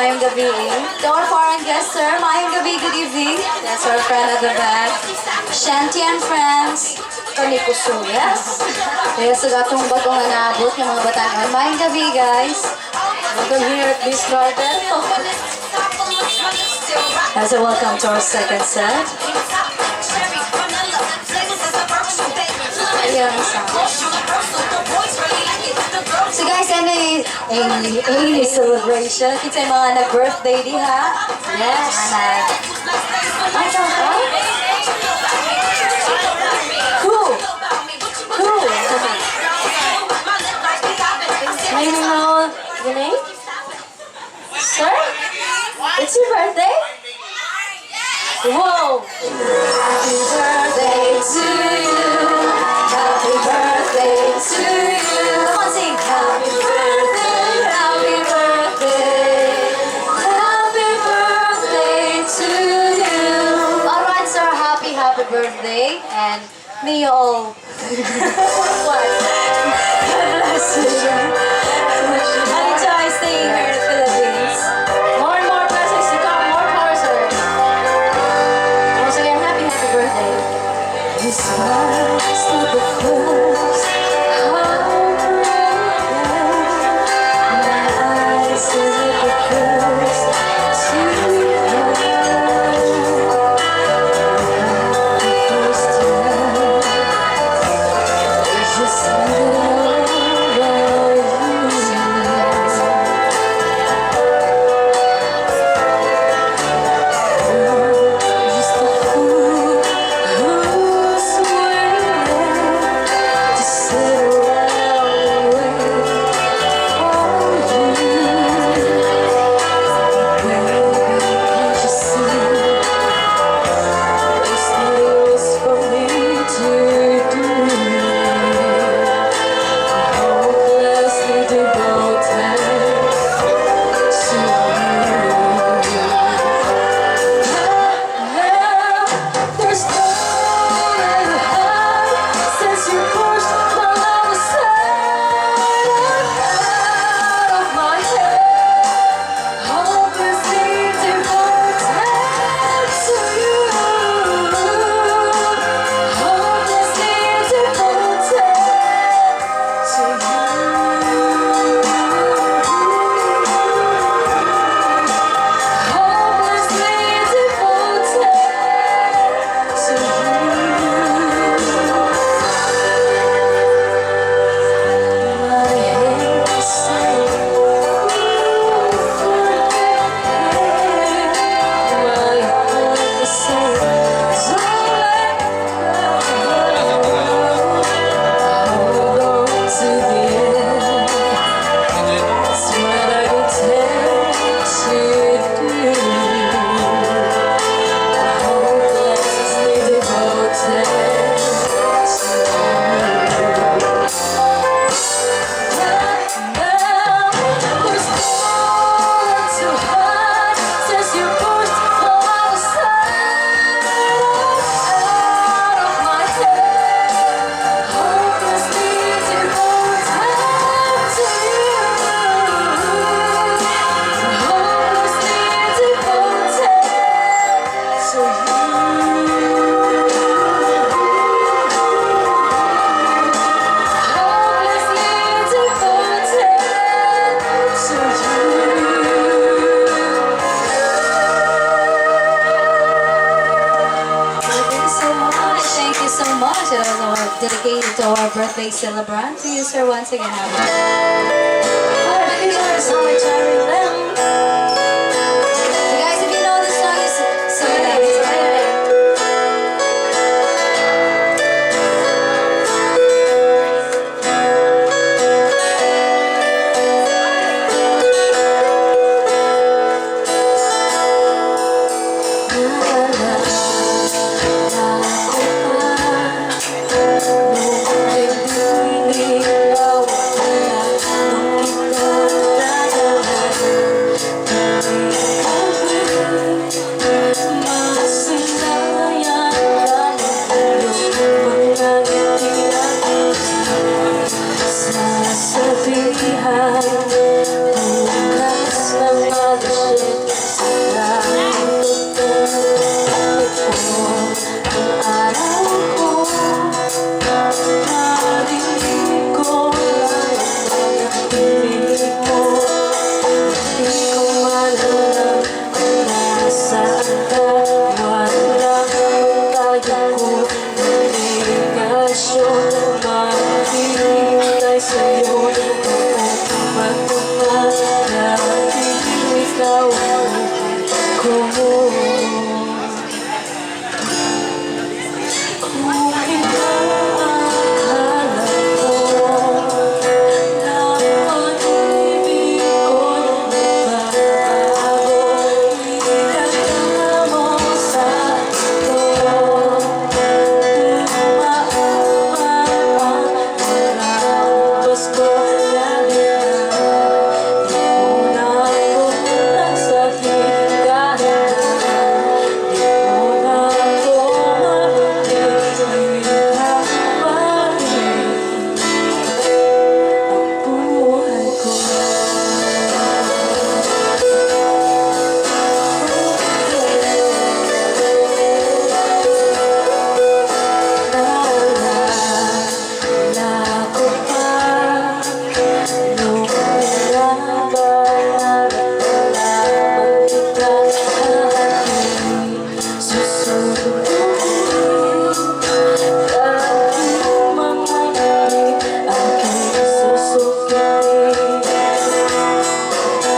Mayong gabi. To our foreign guest, sir, Mayong gabi, good evening. That's our friend at the back. Shanty and friends. Kami puso, yes. Kaya sa gatong bagong naabot ng mga bataan. Mayong gabi, guys. Welcome here at BISTRO, ALBERTO. As a welcome to our second set. Ayan, so guys, any celebration? Kita yung mga nag-birthday di ha? Yes. Ito ha? Who? May you know the name? Sir? It's your birthday? Whoa! Happy birthday to you. Happy birthday to you. Come on, sing. Happy birthday, happy birthday. Happy birthday to you. Alright, sir, happy birthday. And may you all... What? Bless you. I enjoy staying here in the Philippines. More and more blessings to come. More power, sir. Once again, happy birthday. This was the first heartbreak. My eyes were the first to know. The first to know. Just dedicated to our birthday celebrant. To you, sir, once again. Alright, how much I remember. So guys, if you know this song, is so nice. desisyon na maghihintay sa'yo. Kung ba't naman natin ikaw